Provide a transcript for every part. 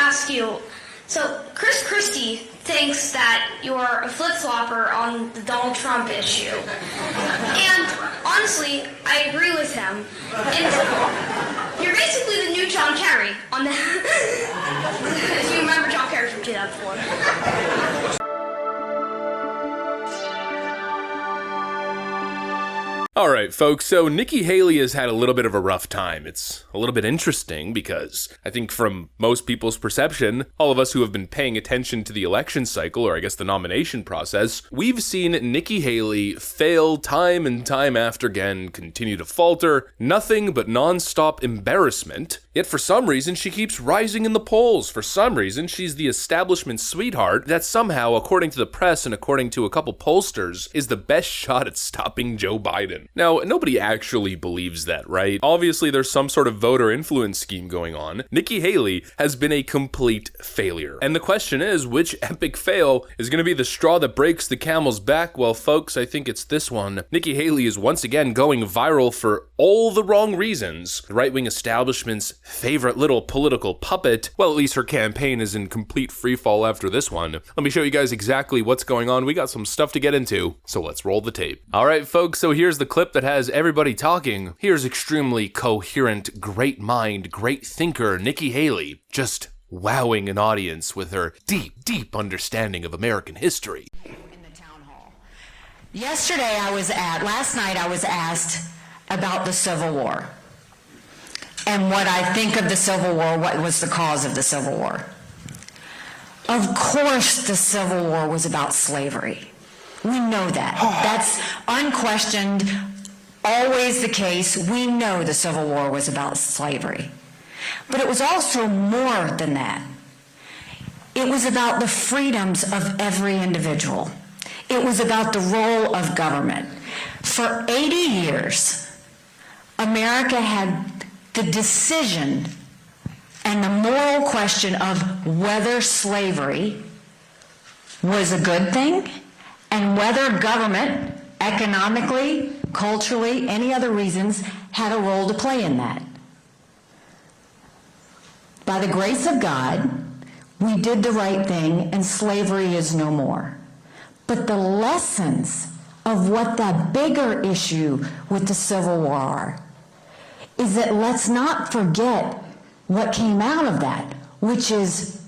ask you, so Chris Christie thinks that you're a flip-flopper on the Donald Trump issue. And honestly, I agree with him. And you're basically the new John Kerry on the... if you remember John Kerry from 2004. Alright folks, so Nikki Haley has had a little bit of a rough time. It's a little bit interesting because I think from most people's perception, all of us who have been paying attention to the election cycle, or I guess the nomination process, we've seen Nikki Haley fail time and time after again, continue to falter, nothing but non-stop embarrassment. Yet for some reason, she keeps rising in the polls. For some reason, she's the establishment sweetheart that somehow, according to the press and according to a couple pollsters, is the best shot at stopping Joe Biden. Now, nobody actually believes that, right? Obviously, there's some sort of voter influence scheme going on. Nikki Haley has been a complete failure. And the question is, which epic fail is going to be the straw that breaks the camel's back? Well, folks, I think it's this one. Nikki Haley is once again going viral for all the wrong reasons. The right-wing establishment's favorite little political puppet. Well, at least her campaign is in complete freefall after this one. Let me show you guys exactly what's going on. We got some stuff to get into, so let's roll the tape. All right, folks, so here's the clip that has everybody talking. Here's extremely coherent, great mind, great thinker Nikki Haley, just wowing an audience with her deep, deep understanding of American history. In the town hall. Last night I was asked about the Civil War and what I think of the Civil War, what was the cause of the Civil War. Of course the Civil War was about slavery. We know that. That's unquestioned, always the case. We know the Civil War was about slavery. But it was also more than that. It was about the freedoms of every individual. It was about the role of government. For 80 years, America had the decision and the moral question of whether slavery was a good thing and whether government, economically, culturally, any other reasons, had a role to play in that. By the grace of God, we did the right thing and slavery is no more. But the lessons of what that bigger issue with the Civil War are is that let's not forget what came out of that, which is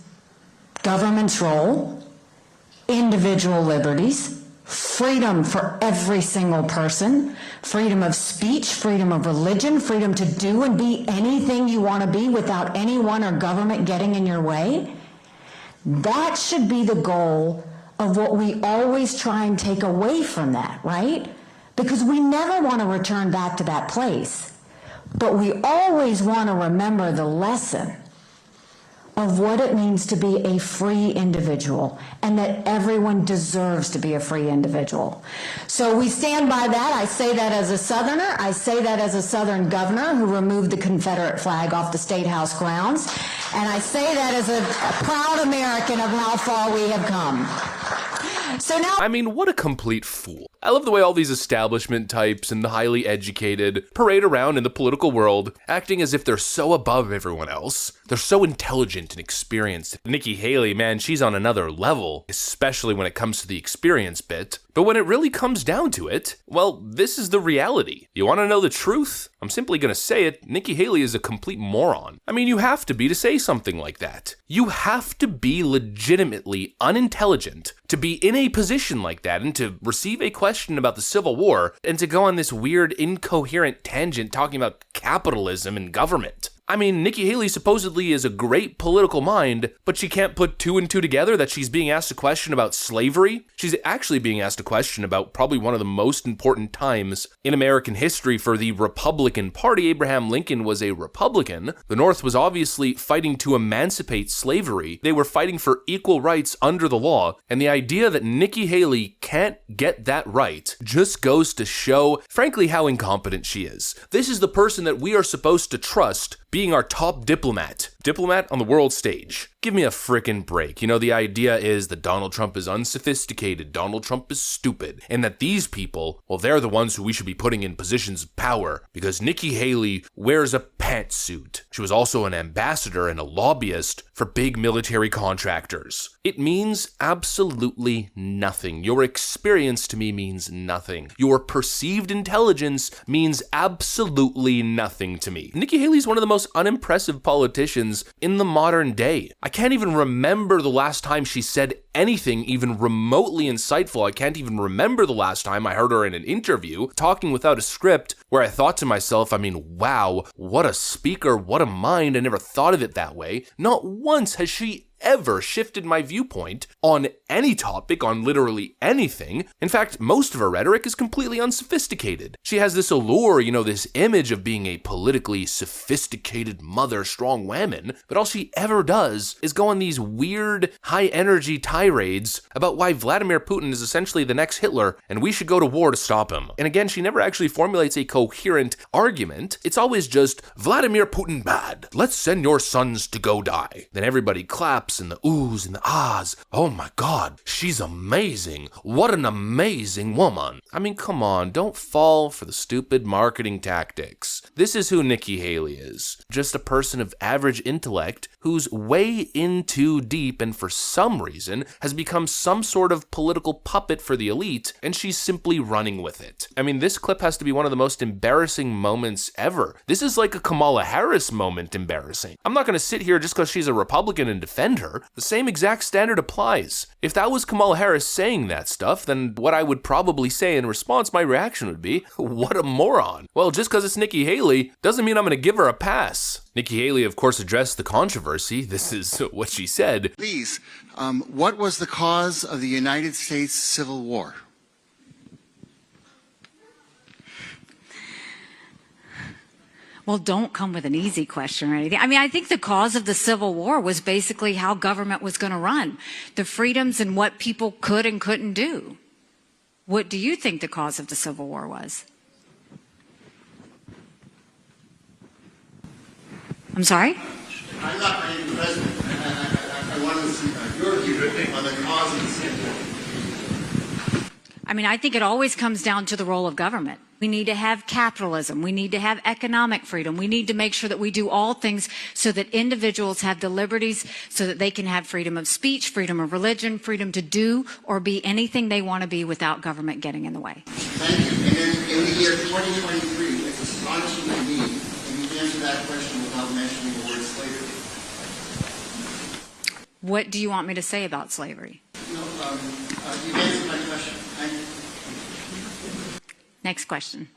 government's role, individual liberties, freedom for every single person, freedom of speech, freedom of religion, freedom to do and be anything you want to be without anyone or government getting in your way. That should be the goal of what we always try and take away from that, right? Because we never want to return back to that place. But we always want to remember the lesson of what it means to be a free individual and that everyone deserves to be a free individual. So we stand by that. I say that as a Southerner. I say that as a Southern governor who removed the Confederate flag off the State House grounds. And I say that as a proud American of how far we have come. So now, I mean, what a complete fool. I love the way all these establishment types and the highly educated parade around in the political world, acting as if they're so above everyone else. They're so intelligent and experienced. Nikki Haley, man, she's on another level, especially when it comes to the experience bit. But when it really comes down to it, well, this is the reality. You want to know the truth? I'm simply going to say it. Nikki Haley is a complete moron. I mean, you have to be to say something like that. You have to be legitimately unintelligent to be in a position like that and to receive a question about the Civil War and to go on this weird, incoherent tangent talking about capitalism and government. I mean, Nikki Haley supposedly is a great political mind, but she can't put two and two together that she's being asked a question about slavery. She's actually being asked a question about probably one of the most important times in American history for the Republican Party. Abraham Lincoln was a Republican. The North was obviously fighting to emancipate slavery. They were fighting for equal rights under the law, and the idea that Nikki Haley can't get that right just goes to show, frankly, how incompetent she is. This is the person that we are supposed to trust being our top diplomat, diplomat on the world stage. Give me a frickin' break. You know, the idea is that Donald Trump is unsophisticated, Donald Trump is stupid, and that these people, well, they're the ones who we should be putting in positions of power because Nikki Haley wears a pantsuit. She was also an ambassador and a lobbyist for big military contractors. It means absolutely nothing. Your experience to me means nothing. Your perceived intelligence means absolutely nothing to me. Nikki Haley's one of the most unimpressive politicians in the modern day. I can't even remember the last time she said anything even remotely insightful. I can't even remember the last time I heard her in an interview talking without a script where I thought to myself, I mean, wow, what a speaker, what a mind. I never thought of it that way. Not once has she ever shifted my viewpoint on any topic, on literally anything. In fact, most of her rhetoric is completely unsophisticated. She has this allure, this image of being a politically sophisticated mother, strong woman, but all she ever does is go on these weird, high-energy tirades about why Vladimir Putin is essentially the next Hitler and we should go to war to stop him. And again, she never actually formulates a coherent argument. It's always just, Vladimir Putin bad. Let's send your sons to go die. Then everybody claps and the oohs and the ahs. Oh my God, she's amazing. What an amazing woman. I mean, come on, don't fall for the stupid marketing tactics. This is who Nikki Haley is. Just a person of average intellect who's way in too deep and for some reason has become some sort of political puppet for the elite, and she's simply running with it. I mean, this clip has to be one of the most embarrassing moments ever. This is like a Kamala Harris moment embarrassing. I'm not going to sit here just because she's a Republican and defend her. The same exact standard applies. If that was Kamala Harris saying that stuff, then what I would probably say in response, my reaction would be, what a moron. Well, just because it's Nikki Haley doesn't mean I'm going to give her a pass. Nikki Haley, of course, addressed the controversy. This is what she said. Please, what was the cause of the United States Civil War? Well, don't come with an easy question or anything. I mean, I think the cause of the Civil War was basically how government was going to run, the freedoms and what people could and couldn't do. What do you think the cause of the Civil War was? I'm sorry? I'm not ready to president. I want to see your view on the cause of the Civil War. I mean, I think it always comes down to the role of government. We need to have capitalism. We need to have economic freedom. We need to make sure that we do all things so that individuals have the liberties so that they can have freedom of speech, freedom of religion, freedom to do or be anything they want to be without government getting in the way. Thank you. And then in the year 2023, it's astonishing to me that you answer that question without mentioning the word slavery. What do you want me to say about slavery? No, you answered my question. Thank you. Next question.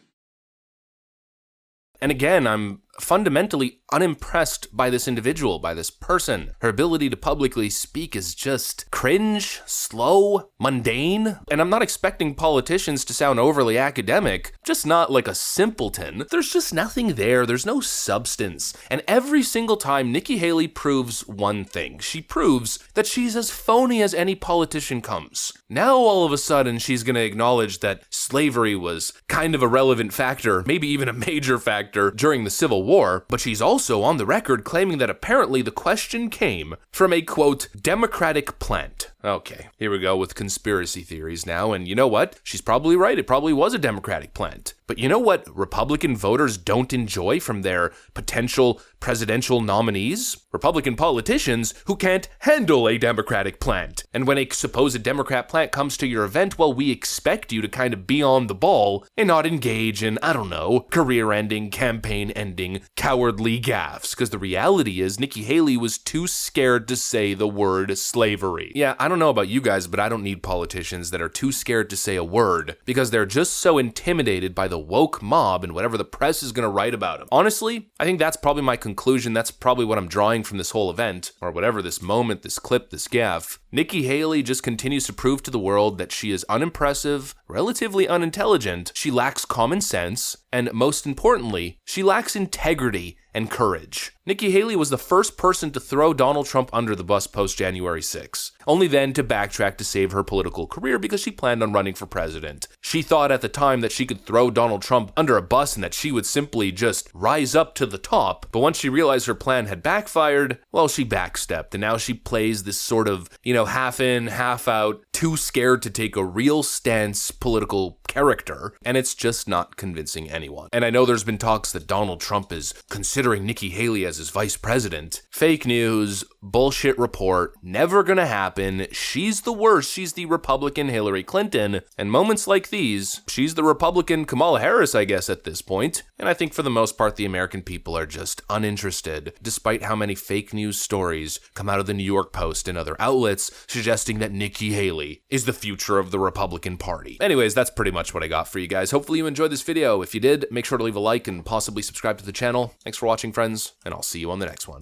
And again, I'm fundamentally unimpressed by this individual, by this person. Her ability to publicly speak is just cringe, slow, mundane. And I'm not expecting politicians to sound overly academic, just not like a simpleton. There's just nothing there. There's no substance. And every single time, Nikki Haley proves one thing. She proves that she's as phony as any politician comes. Now, all of a sudden, she's going to acknowledge that slavery was kind of a relevant factor, maybe even a major factor during the Civil War, but she's also on the record claiming that apparently the question came from a, quote, Democratic plant. Okay, here we go with conspiracy theories now, and you know what? She's probably right. It probably was a Democratic plant. But you know what Republican voters don't enjoy from their potential presidential nominees? Republican politicians who can't handle a Democratic plant. And when a supposed Democrat plant comes to your event, well, we expect you to kind of be on the ball and not engage in, I don't know, career-ending, campaign-ending, cowardly gaffes. Because the reality is Nikki Haley was too scared to say the word slavery. Yeah, I don't know about you guys, but I don't need politicians that are too scared to say a word because they're just so intimidated by the woke mob and whatever the press is going to write about them. Honestly, I think that's probably my conclusion. That's probably what I'm drawing from this whole event, or whatever, this moment, this clip, this gaffe. Nikki Haley just continues to prove to the world that she is unimpressive, relatively unintelligent, she lacks common sense, and most importantly, she lacks integrity and courage. Nikki Haley was the first person to throw Donald Trump under the bus post-January 6, only then to backtrack to save her political career because she planned on running for president. She thought at the time that she could throw Donald Trump under a bus and that she would simply just rise up to the top, but once she realized her plan had backfired, well, she backstepped, and now she plays this sort of, half in, half out, too scared to take a real stance political character, and it's just not convincing anyone. And I know there's been talks that Donald Trump is considering Nikki Haley as his vice president. Fake news, bullshit report, never gonna happen. She's the worst. She's the Republican Hillary Clinton, and moments like these, she's the Republican Kamala Harris, I guess, at this point. And I think for the most part, the American people are just uninterested, despite how many fake news stories come out of the New York Post and other outlets suggesting that Nikki Haley is the future of the Republican Party. Anyways, that's pretty much what I got for you guys. Hopefully you enjoyed this video. If you did, make sure to leave a like and possibly subscribe to the channel. Thanks for watching, friends, and I'll see you on the next one.